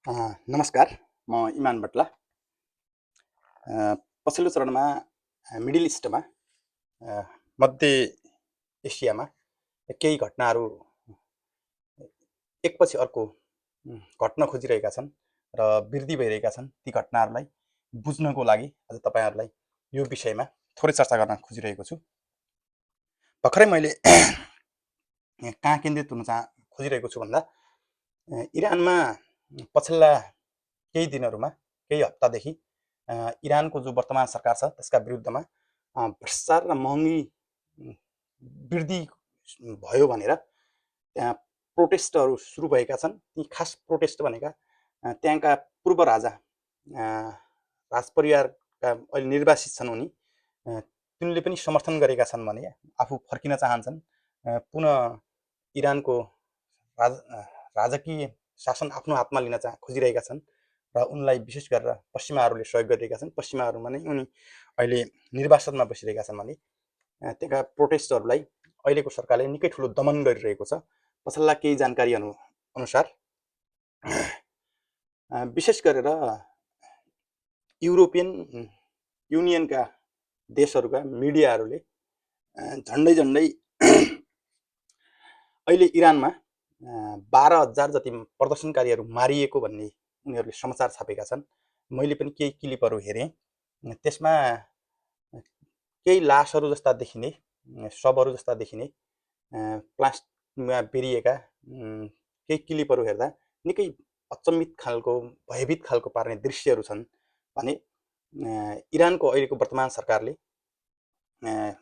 नमस्कार, म इमान बट्ला। पछिल्लो चरणमा मिडल इस्टमा अ, मध्य एसियामा केही घटनाहरू एकपछि अर्को घट्न खोजिरहेका छन् र वृद्धि भइरहेका छन्। ती घटनाहरूलाई बुझ्नको लागि आज तपाईँहरूलाई यो विषयमा थोरै चर्चा गर्न खोजिरहेको छु। भर्खरै मैले कहाँ केन्द्रित हुन खोजिरहेको छु भन्दा इरानमा पछिल्ला केही दिनहरूमा केही हप्तादेखि इरानको जो वर्तमान सरकार छ त्यसका विरुद्धमा भ्रष्टाचार र महँगी वृद्धि भयो भनेर त्यहाँ प्रोटेस्टहरू सुरु भएका छन्। ती खास प्रोटेस्ट भनेका त्यहाँका पूर्व राजा राजपरिवारका अहिले निर्वासित छन् उनी, तिनले पनि समर्थन गरेका छन् भने आफू फर्किन चाहन्छन्, पुनः इरानको राजकीय शासन आफ्नो हातमा लिन खोजिरहेका छन् र उनलाई विशेष गरेर पश्चिमाहरूले सहयोग गरिरहेका छन्। पश्चिमाहरूमा नै उनी अहिले निर्वासनमा बसिरहेका छन् भने त्यहाँका प्रोटेस्टहरूलाई अहिलेको सरकारले निकै ठुलो दमन गरिरहेको छ। पछिल्ला केही जानकारी अनुसार विशेष गरेर युरोपियन युनियनका देशहरूका मिडियाहरूले झन्डै झन्डै अहिले इरानमा 12,000 जति प्रदर्शनकारीहरू मारिएको भन्ने उनीहरूले समाचार छापेका छन्। मैले पनि केही क्लिपहरू हेरेँ, त्यसमा केही लासहरू जस्ता देखिने, शवहरू जस्ता देखिने, प्लास्टिकमा बेरिएका केही क्लिपहरू हेर्दा निकै अचम्मित खालको, भयभीत खालको पार्ने दृश्यहरू छन् भने इरानको अहिलेको वर्तमान सरकारले,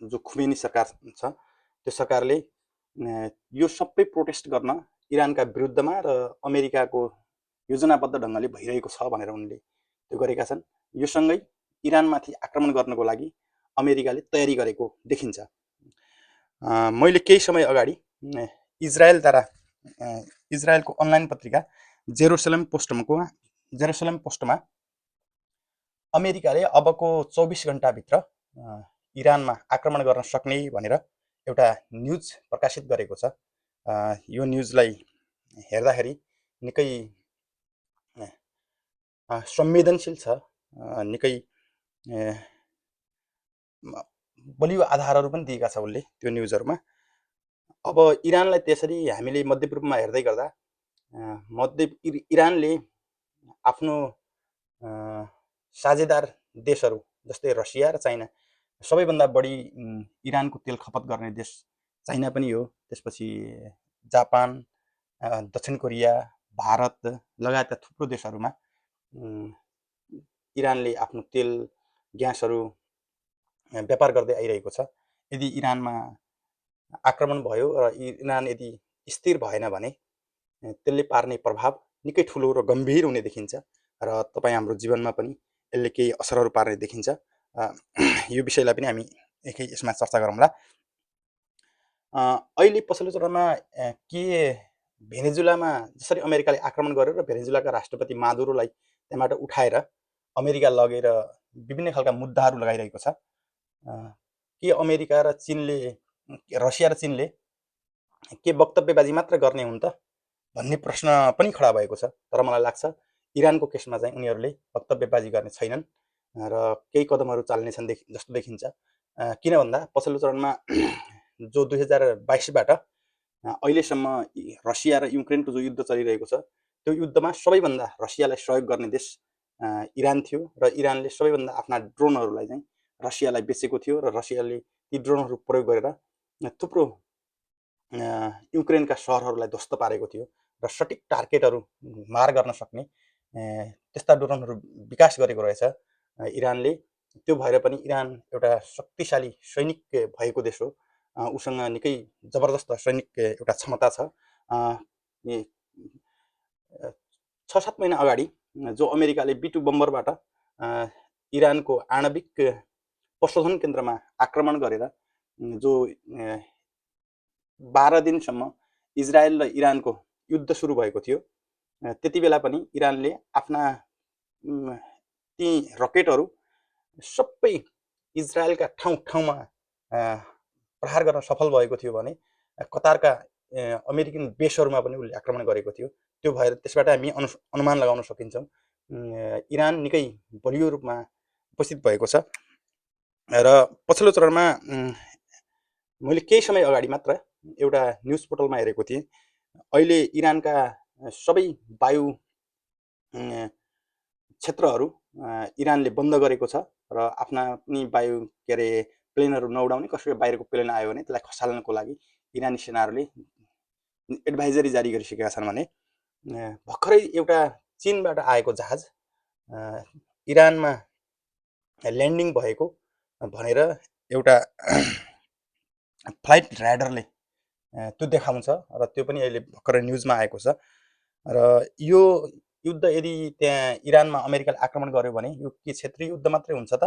जो खुमेनी सरकार छ त्यो सरकारले यो सबै प्रोटेस्ट गर्न इरानका विरुद्धमा र अमेरिकाको योजनाबद्ध ढङ्गले भइरहेको छ भनेर उनले त्यो गरेका छन्। यो सँगै इरानमाथि आक्रमण गर्नको लागि अमेरिकाले तयारी गरेको देखिन्छ। मैले केही समय अगाडि इजरायलको अनलाइन पत्रिका जेरुसलेम पोस्टमा अमेरिकाले अबको 24 घण्टाभित्र इरानमा आक्रमण गर्न सक्ने भनेर एउटा न्युज प्रकाशित गरेको छ। यो न्युजलाई हेर्दाखेरि निकै संवेदनशील छ, निकै बलियो आधारहरू पनि दिएका छ उसले त्यो न्युजहरूमा। अब इरानलाई त्यसरी हामीले मध्यपूर्वमा हेर्दै गर्दा इरानले आफ्नो साझेदार देशहरू जस्तै रसिया र चाइना, सबैभन्दा बढी इरानको तेल खपत गर्ने देश चाइना पनि हो, त्यसपछि जापान, दक्षिण कोरिया, भारत लगायतका थुप्रो देशहरूमा इरानले आफ्नो तेल ग्यासहरू व्यापार गर्दै आइरहेको छ। यदि इरानमा आक्रमण भयो र इरान यदि स्थिर भएन भने त्यसले पार्ने प्रभाव निकै ठुलो र गम्भीर हुने देखिन्छ र तपाईँ हाम्रो जीवनमा पनि यसले केही असरहरू पार्ने देखिन्छ। यो विषयलाई पनि हामी यसमा चर्चा गरौँला। अहिले पछिल्लो चरणमा के भेनेजुलामा जसरी अमेरिकाले आक्रमण गर्यो र भेनेजुलाका राष्ट्रपति मादुरोलाई त्यहाँबाट उठाएर अमेरिका लगेर विभिन्न खालका मुद्दाहरू लगाइरहेको छ। के अमेरिका र चीनले, रसिया र चीनले के वक्तव्यबाजी मात्र गर्ने हुन् त भन्ने प्रश्न पनि खडा भएको छ। तर मलाई लाग्छ इरानको केसमा चाहिँ उनीहरूले वक्तव्यबाजी गर्ने छैनन् र केही कदमहरू चाल्नेछन् जस्तो देखिन्छ। किन भन्दा पछिल्लो चरणमा जो 2022बाट अहिलेसम्म रसिया र युक्रेनको जो युद्ध चलिरहेको छ त्यो युद्धमा सबैभन्दा रसियालाई सहयोग गर्ने देश इरान थियो र इरानले सबैभन्दा आफ्ना ड्रोनहरूलाई चाहिँ रसियालाई बेचेको थियो र रसियाले ती ड्रोनहरू प्रयोग गरेर थुप्रो युक्रेनका सहरहरूलाई ध्वस्त पारेको थियो र सटिक टार्गेटहरू मार गर्न सक्ने त्यस्ता ड्रोनहरू विकास गरेको रहेछ इरानले। त्यो भएर पनि इरान एउटा शक्तिशाली सैनिक भएको देश हो, उसँग निकै जबरजस्त सैनिक एउटा क्षमता छ। 6-7 महिना अगाडि जो अमेरिकाले B-2 बम्बरबाट इरानको आणविक प्रशोधन केन्द्रमा आक्रमण गरेर जो 12 दिनसम्म इजरायल र इरानको युद्ध सुरु भएको थियो, त्यति बेला पनि इरानले आफ्ना ती रकेटहरू सबै इजरायलका ठाउँमा प्रहार गर्न सफल भएको थियो भने कतारका अमेरिकन बेसहरूमा पनि उसले आक्रमण गरेको थियो। त्यो भएर त्यसबाट हामी अनुमान लगाउन सकिन्छौँ इरान निकै बलियो रूपमा उपस्थित भएको छ। र पछिल्लो चरणमा मैले केही समय अगाडि मात्र एउटा न्युज पोर्टलमा हेरेको थिएँ, अहिले इरानका सबै वायु क्षेत्रहरू इरानले बन्द गरेको छ र आफ्ना पनि वायु के अरे प्लेनहरू नउडाउने, कसैको बाहिरको प्लेन आयो भने त्यसलाई खसाल्नको लागि इरानी सेनाहरूले एडभाइजरी जारी गरिसकेका छन् भने भर्खरै एउटा चीनबाट आएको जहाज इरानमा ल्यान्डिङ भएको भनेर एउटा फ्लाइट राइडरले त्यो देखाउँछ र त्यो पनि अहिले भर्खरै न्युजमा आएको छ। र यो युद्ध यदि त्यहाँ इरानमा अमेरिकाले आक्रमण गर्यो भने यो के क्षेत्रीय युद्ध मात्रै हुन्छ त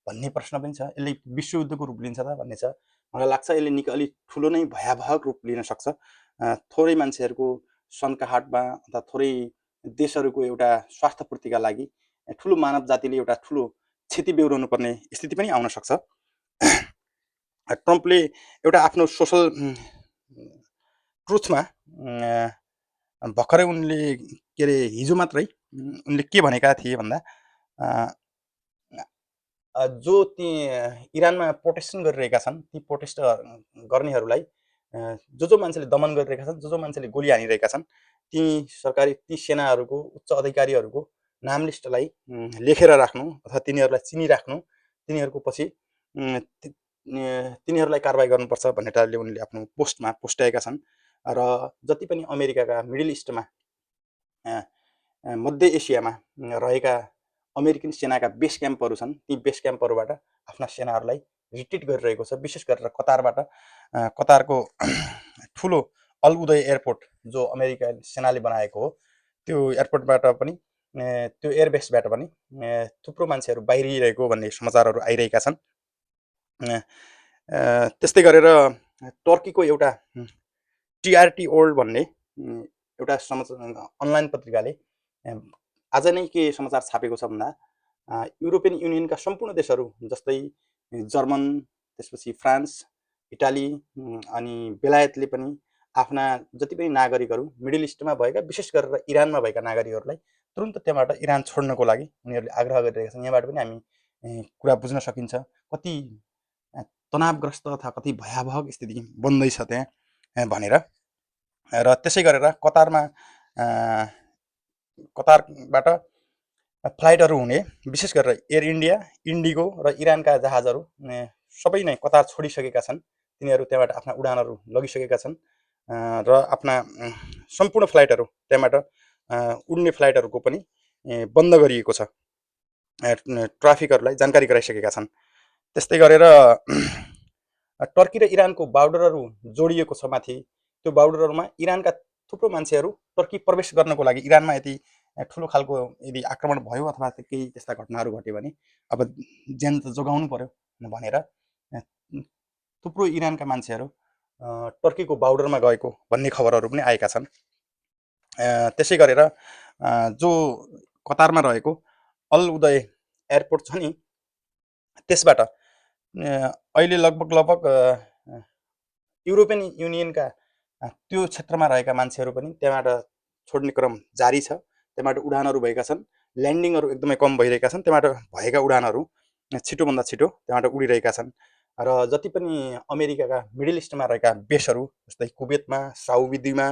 भन्ने प्रश्न पनि छ, यसले विश्वयुद्धको रूप लिन्छ त भन्ने छ। मलाई लाग्छ यसले निकै अलिक ठुलो नै भयावह रूप लिन सक्छ। थोरै मान्छेहरूको सन्काहाटमा अथवा थोरै देशहरूको एउटा स्वार्थपूर्तिका लागि ठुलो मानव जातिले एउटा ठुलो क्षति बेहोर्नु पर्ने स्थिति पनि आउन सक्छ। ट्रम्पले एउटा आफ्नो सोसल ट्रुथमा भर्खरै उनले के अरे हिजो मात्रै उनले के भनेका थिए भन्दा जो ती इरानमा प्रोटेस्ट गरिरहेका छन् ती प्रोटेस्ट गर्नेहरूलाई जो मान्छेले दमन गरिरहेका छन्, जो मान्छेले गोली हानिरहेका छन्, ती सरकारी ती सेनाहरूको उच्च अधिकारीहरूको नाम लिस्टलाई लेखेर राख्नु अथवा तिनीहरूलाई चिनिराख्नु, तिनीहरूको पछि तिनीहरूलाई कारबाही गर्नुपर्छ भन्ने टाइपले उनले आफ्नो पोस्टमा पोस्ट्याएका छन्। र जति पनि अमेरिकाका मिडल इस्टमा मध्य एसियामा रहेका अमेरिकन सेनाका बेस क्याम्पहरू छन्, ती बेस क्याम्पहरूबाट आफ्ना सेनाहरूलाई रिट्रिट गरिरहेको छ। विशेष गरेर कतारबाट, कतारको ठुलो अल उदय एयरपोर्ट जो अमेरिका सेनाले बनाएको हो, त्यो एयरपोर्टबाट पनि त्यो एयरबेसबाट पनि थुप्रो मान्छेहरू बाहिरिरहेको भन्ने समाचारहरू आइरहेका छन्। त्यस्तै गरेर टर्कीको एउटा TRT ओल्ड भन्ने एउटा समाचार अनलाइन पत्रिकाले आज नै के समाचार छापेको छ भन्दा युरोपियन युनियनका सम्पूर्ण देशहरू जस्तै जर्मन, त्यसपछि फ्रान्स, इटाली अनि बेलायतले पनि आफ्ना जति पनि नागरिकहरू मिडल इस्टमा भएका, विशेष गरेर इरानमा भएका नागरिकहरूलाई तुरुन्त त्यहाँबाट इरान छोड्नको लागि उनीहरूले आग्रह गरिरहेका छन्। यहाँबाट पनि हामी कुरा बुझ्न सकिन्छ कति तनावग्रस्त अथवा कति भयावह स्थिति बन्दैछ त्यहाँ भनेर। र त्यसै गरेर कतारबाट फ्लाइटहरू हुने, विशेष गरेर एयर इन्डिया, इन्डिगो र इरानका जहाजहरू सबै नै कतार छोडिसकेका छन्। तिनीहरू त्यहाँबाट आफ्ना उडानहरू लगिसकेका छन् र आफ्ना सम्पूर्ण फ्लाइटहरू त्यहाँबाट उड्ने फ्लाइटहरूको पनि बन्द गरिएको छ, ट्राफिकहरूलाई जानकारी गराइसकेका छन्। त्यस्तै गरेर टर्की र इरानको बार्डरहरू जोडिएको छ माथि, त्यो बार्डरहरूमा इरानका थुप्रो मान्छेहरू टर्की प्रवेश गर्नको लागि, इरानमा यदि ठुलो खालको यदि आक्रमण भयो अथवा केही त्यस्ता घटनाहरू घट्यो भने अब ज्यान त जोगाउनु पर्यो भनेर थुप्रो इरानका मान्छेहरू टर्कीको बार्डरमा गएको भन्ने खबरहरू पनि आएका छन्। त्यसै गरेर जो कतारमा रहेको अल उदय एयरपोर्ट छ नि, त्यसबाट अहिले लगभग युरोपियन युनियनका त्यो क्षेत्रमा रहेका मान्छेहरू पनि त्यहाँबाट छोड्ने क्रम जारी छ। त्यहाँबाट उडानहरू भएका छन्, ल्यान्डिङहरू एकदमै कम भइरहेका छन्, त्यहाँबाट भएका उडानहरू छिटोभन्दा छिटो त्यहाँबाट उडिरहेका छन्। र जति पनि अमेरिकाका मिडल इस्टमा रहेका बेसहरू जस्तै कुवेतमा, साउदीमा,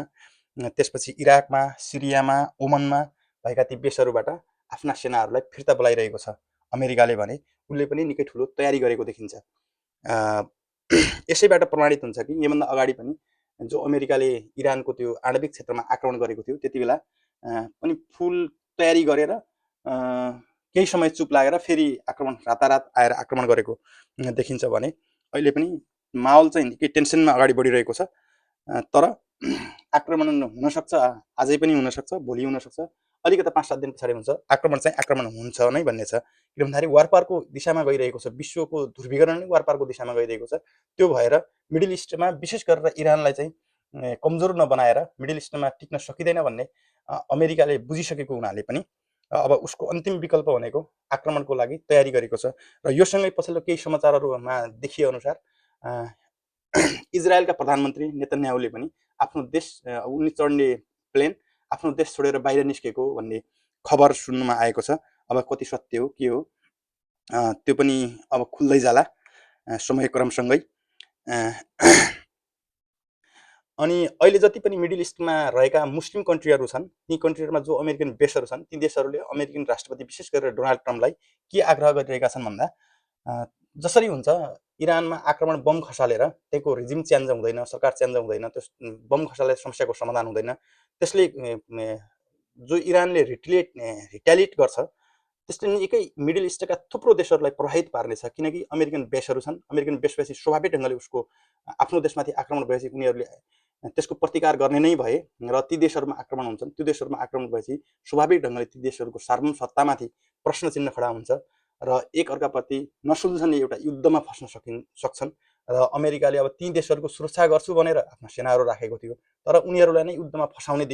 त्यसपछि इराकमा, सिरियामा, ओमनमा भएका ती बेसहरूबाट आफ्ना सेनाहरूलाई फिर्ता बोलाइरहेको छ अमेरिकाले भने। उसले पनि निकै ठुलो तयारी गरेको देखिन्छ। यसैबाट प्रमाणित हुन्छ कि योभन्दा अगाडि पनि जो अमेरिकाले इरानको त्यो आणविक क्षेत्रमा आक्रमण गरेको थियो त्यति बेला पनि फुल तयारी गरेर केही समय चुप लागेर फेरि आक्रमण रातारात आएर आक्रमण गरेको देखिन्छ भने अहिले पनि माहौल चाहिँ निकै टेन्सनमा अगाडि बढिरहेको छ। तर आक्रमण हुनसक्छ, आजै पनि हुनसक्छ, भोलि हुनसक्छ, अलिकति 5-7 दिन पछाडि हुन्छ। आक्रमण चाहिँ आक्रमण हुन्छ नै भन्ने छ, किन भन्दाखेरि वारपारको दिशामा गइरहेको छ, विश्वको ध्रुवीकरण नै वारपारको दिशामा गइरहेको छ। त्यो भएर मिडल इस्टमा विशेष गरेर इरानलाई चाहिँ कमजोर नबनाएर मिडल इस्टमा टिक्न सकिँदैन भन्ने अमेरिकाले बुझिसकेको हुनाले पनि अब उसको अन्तिम विकल्प भनेको आक्रमणको लागि तयारी गरेको छ। र योसँगै पछिल्लो केही समाचारहरूमा देखिए अनुसार इजरायलका प्रधानमन्त्री नेतन्याहुले पनि आफ्नो देश उनी चढ्ने प्लेन आफ्नो देश छोडेर बाहिर निस्केको भन्ने खबर सुन्नुमा आएको छ। अब कति सत्य हो के हो त्यो पनि अब खुल्दै जाला समयक्रमसँगै। अनि अहिले जति पनि मिडल इस्टमा रहेका मुस्लिम कन्ट्रीहरू छन्, ती कन्ट्रीहरूमा जो अमेरिकन बेसहरू छन्, ती देशहरूले अमेरिकन राष्ट्रपति विशेष गरेर डोनाल्ड ट्रम्पलाई के आग्रह गरिरहेका छन् भन्दा जसरी हुन्छ इरानमा आक्रमण बम खसालेर त्यहीको रिजिम चेन्ज हुँदैन, सरकार चेन्ज हुँदैन, त्यस बम खसालेर समस्याको समाधान हुँदैन। त्यसले जो इरानले रिट्यालिएट गर्छ त्यसले निकै मिडल इस्टका थुप्रो देशहरूलाई प्रभावित पार्नेछ। किनकि अमेरिकन बेसहरू छन्, अमेरिकन बेस भएपछि स्वाभाविक ढङ्गले उसको आफ्नो देशमाथि आक्रमण भएपछि उनीहरूले त्यसको प्रतिकार गर्ने नै भए र ती देशहरूमा आक्रमण हुन्छन्। त्यो देशहरूमा आक्रमण भएपछि स्वाभाविक ढङ्गले ती देशहरूको सार्वभौम सत्तामाथि प्रश्न चिन्ह खडा हुन्छ र एक अर्काप्रति नसुल्झने एउटा युद्धमा फस्न सक्छन्। र अमेरिकाले अब ती देशहरूको सुरक्षा गर्छु भनेर आफ्ना सेनाहरू राखेको थियो, तर उनीहरूलाई नै युद्धमा फसाउने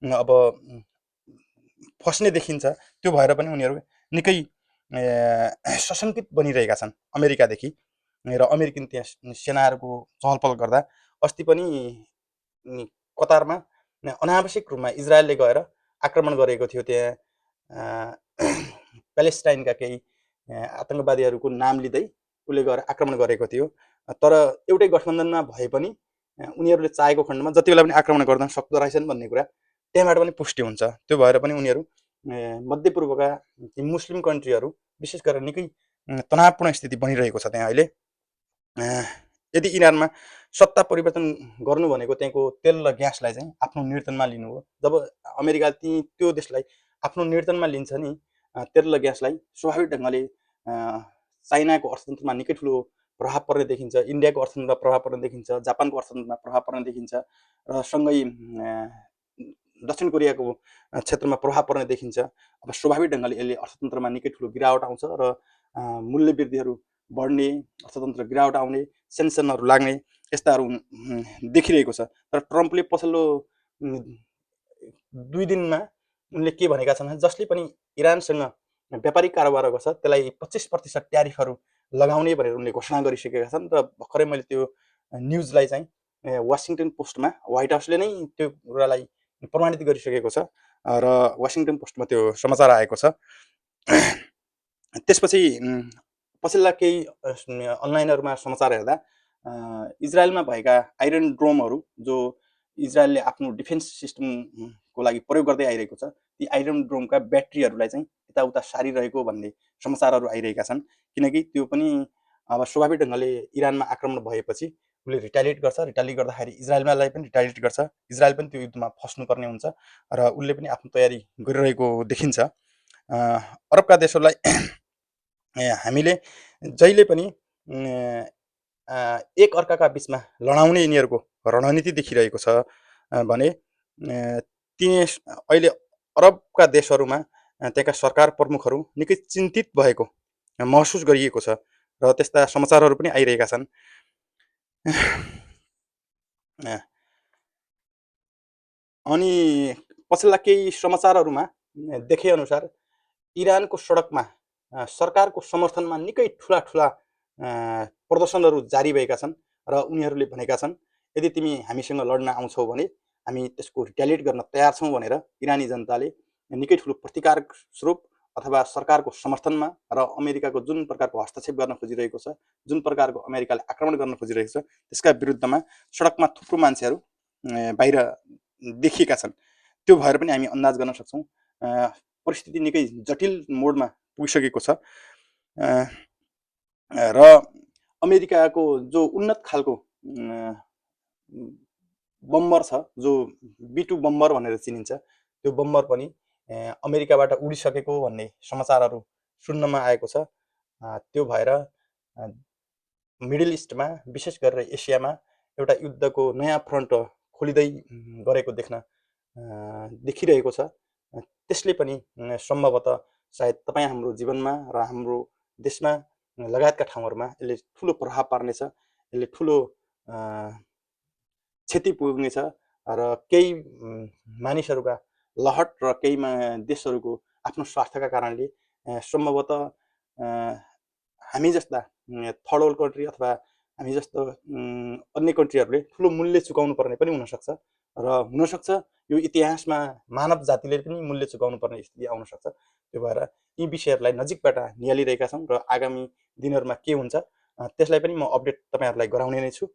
अब फस्ने देखिन्छ। त्यो भएर पनि उनीहरू निकै सशङ्कित बनिरहेका छन् अमेरिकादेखि र अमेरिकन त्यहाँ सेनाहरूको चहलपहल गर्दा अस्ति पनि कतारमा अनावश्यक रूपमा इजरायलले गएर आक्रमण गरेको थियो। त्यहाँ प्यालेस्टाइनका केही आतङ्कवादीहरूको नाम लिँदै उसले गएर आक्रमण गरेको थियो। तर एउटै गठबन्धनमा भए पनि उनीहरूले चाहेको खण्डमा जति बेला पनि आक्रमण गर्न सक्दो रहेछन् भन्ने कुरा त्यहाँबाट पनि पुष्टि हुन्छ। त्यो भएर पनि उनीहरू मध्यपूर्वका ती मुस्लिम कन्ट्रीहरू विशेष गरेर निकै तनावपूर्ण स्थिति बनिरहेको छ त्यहाँ अहिले। यदि इरानमा सत्ता परिवर्तन गर्नु भनेको त्यहाँको तेल र ग्यासलाई चाहिँ आफ्नो नियन्त्रणमा लिनु हो। जब अमेरिका त्यो देशलाई आफ्नो नियन्त्रणमा लिन्छ नि तेल र ग्यासलाई, स्वाभाविक ढङ्गले चाइनाको अर्थतन्त्रमा निकै ठुलो प्रभाव पर्ने देखिन्छ, इन्डियाको अर्थतन्त्रमा प्रभाव पर्ने देखिन्छ, जापानको अर्थतन्त्रमा प्रभाव पर्ने देखिन्छ र सँगै दक्षिण कोरियाको क्षेत्रमा प्रभाव पर्ने देखिन्छ। अब स्वाभाविक ढङ्गले यसले अर्थतन्त्रमा निकै ठुलो गिरावट आउँछ र मूल्य वृद्धिहरू बढ्ने, अर्थतन्त्र गिरावट आउने, सेन्सनहरू लाग्ने यस्ताहरू देखिरहेको छ। तर ट्रम्पले पछिल्लो 2 दिनमा उनले के भनेका छन्, जसले पनि इरानसँग व्यापारिक कारोबार गर्छ त्यसलाई 25% ट्यारिफहरू लगाउने भनेर उनले घोषणा गरिसकेका छन्। र भर्खरै मैले त्यो न्युजलाई चाहिँ वासिङटन पोस्टमा व्हाइट हाउसले नै त्यो कुरालाई प्रमाणित गरिसकेको छ र वासिङटन पोस्टमा त्यो समाचार आएको छ। त्यसपछि पछिल्ला केही अनलाइनहरूमा समाचार हेर्दा इजरायलमा भएका आइरन ड्रोमहरू जो इजरायलले आफ्नो डिफेन्स सिस्टमको लागि प्रयोग गर्दै आइरहेको छ, ती आइरन ड्रोमका ब्याट्रीहरूलाई चाहिँ यताउता सारिरहेको भन्ने समाचारहरू आइरहेका छन्। किनकि त्यो पनि अब स्वाभाविक ढङ्गले इरानमा आक्रमण भएपछि उसले रिटालिएट गर्छ, रिटालिएट गर्दाखेरि इजरायललाई पनि रिटालिएट गर्छ, इजरायल पनि त्यो युद्धमा फस्नुपर्ने हुन्छ र उसले पनि आफ्नो तयारी गरिरहेको देखिन्छ। अरबका देशहरूलाई हामीले जहिले पनि एक अर्काका बिचमा लडाउने यिनीहरूको रणनीति देखिरहेको छ भने ती अहिले अरबका देशहरूमा त्यहाँका सरकार प्रमुखहरू निकै चिन्तित भएको महसुस गरिएको छ र त्यस्ता समाचारहरू पनि आइरहेका छन्। अनि पछिल्ला केही समाचारहरूमा देखेअनुसार इरानको सडकमा सरकारको समर्थनमा निकै ठुला प्रदर्शनहरू जारी भएका छन् र उनीहरूले भनेका छन् यदि तिमी हामीसँग लड्न आउँछौ भने हामी त्यसको रिट्यालिएट गर्न तयार छौँ भनेर इरानी जनताले निकै ठुलो प्रतिकार स्वरूप अथवा सरकारको समर्थनमा र अमेरिकाको जुन प्रकारको हस्तक्षेप गर्न खोजिरहेको छ, जुन प्रकारको अमेरिकाले आक्रमण गर्न खोजिरहेको छ त्यसका विरुद्धमा सडकमा थुप्रो मान्छेहरू बाहिर देखिएका छन्। त्यो भएर पनि हामी अन्दाज गर्न सक्छौँ परिस्थिति निकै जटिल मोडमा पुगिसकेको छ र अमेरिकाको जो उन्नत खालको बम्बर छ, जो B2 बम्बर भनेर चिनिन्छ, त्यो बम्बर पनि अमेरिकाबाट उडिसकेको भन्ने समाचारहरू सुन्नमा आएको छ। त्यो भएर मिडल इस्टमा विशेष गरेर एसियामा एउटा युद्धको नयाँ फ्रन्ट खोलिँदै गरेको देखिरहेको छ। त्यसले पनि सम्भवतः सायद तपाईँ हाम्रो जीवनमा र हाम्रो देशमा लगायतका ठाउँहरूमा यसले ठुलो प्रभाव पार्नेछ, यसले ठुलो क्षति पुग्नेछ र केही मानिसहरूका लहट र केही देशहरूको आफ्नो स्वार्थका कारणले सम्भवतः हामी जस्ता थर्ड वर्ल्ड कन्ट्री अथवा हामी जस्तो अन्य कन्ट्रीहरूले ठुलो मूल्य चुकाउनु पर्ने पनि हुनसक्छ। र हुनसक्छ यो इतिहासमा मानव जातिले पनि मूल्य चुकाउनु पर्ने स्थिति आउन सक्छ। त्यो भएर यी विषयहरूलाई नजिकबाट निहालिरहेका छौँ र आगामी दिनहरूमा के हुन्छ त्यसलाई पनि म अपडेट तपाईँहरूलाई गराउने नै छु।